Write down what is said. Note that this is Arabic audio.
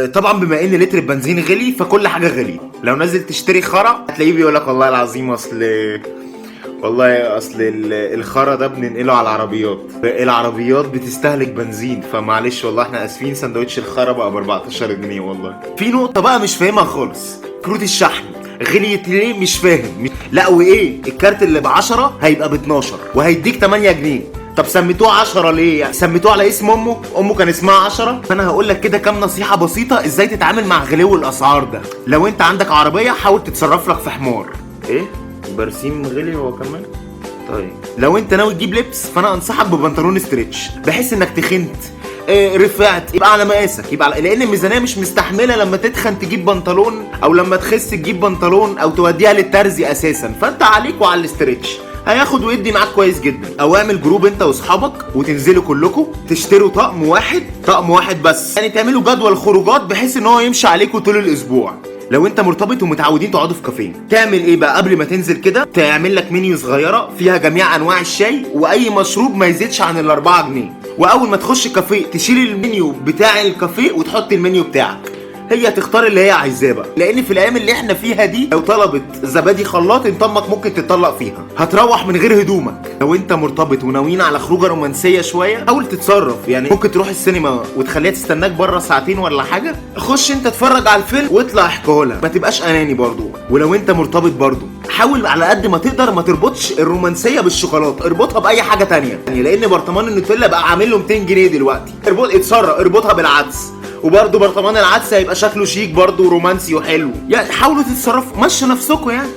طبعا بما ان لتر البنزين غلي فكل حاجه غلي. لو نازل تشتري خرا هتلاقيه بيقول لك والله العظيم اصل الخرا ده بننقله على العربيات بتستهلك بنزين، فمعلش والله احنا اسفين، سندوتش الخرا بقى ب 14 جنيه. والله في نقطه بقى مش فاهمها خالص، كروت الشحن غليت ليه مش فاهم. لا وايه الكارت اللي ب10 هيبقى ب12 وهيديك 8 جنيه؟ طب سميتوه 10 ليه؟ يعني سميتوه على اسم امه كان اسمها 10. فانا هقول لك كده كام نصيحه بسيطه ازاي تتعامل مع غلو الاسعار ده. لو انت عندك عربيه حاول تتصرف لك في حمار. ايه برسيم غلي هو كمان؟ طيب لو انت ناوي تجيب لبس فانا انصحك ببنطلون ستريتش، بحيث انك تخنت رفعت يبقى على مقاسك، لان الميزانيه مش مستحمله لما تتخن تجيب بنطلون، او لما تخس تجيب بنطلون، او توديها للترزي اساسا. فانت عليك وعلى الاستريتش هياخد ويدي معاك كويس جدا. او اعمل جروب انت واصحابك وتنزلوا كلكم تشتروا طقم واحد بس، يعني تعملوا جدول خروجات بحيث ان هو يمشي عليكم طول الاسبوع. لو انت مرتبط ومتعودين تقعدوا في كافيه، تعمل ايه بقى قبل ما تنزل كده؟ تعمل لك منيو صغيره فيها جميع انواع الشاي واي مشروب ما يزيدش عن ال4 جنيه، واول ما تخش كافيه تشيل المنيو بتاع الكافيه وتحط المنيو بتاعك. هي تختار اللي هي عايزاه بقى، لان في الايام اللي احنا فيها دي لو طلبت زبادي خلاط انت امك ممكن تتطلق فيها. هتروح من غير هدومك. لو انت مرتبط وناويين على خروجه رومانسيه شويه حاول تتصرف، يعني ممكن تروح السينما وتخليها تستناك بره ساعتين ولا حاجه، خش انت اتفرج على الفيلم واطلع احكيهولها، ما تبقاش اناني برضو. ولو انت مرتبط برضو حاول على قد ما تقدر ما تربطش الرومانسيه بالشوكولاته، اربطها باي حاجه تانية، لان برطمان النوتيلا بقى عامل له 200 جنيه دلوقتي. اربطها بالعدس، وبرده برطمان العدس هيبقى شكله شيك برده ورومانسي وحلو. يعني حاولوا تتصرفوا، مشوا نفسكم يعني.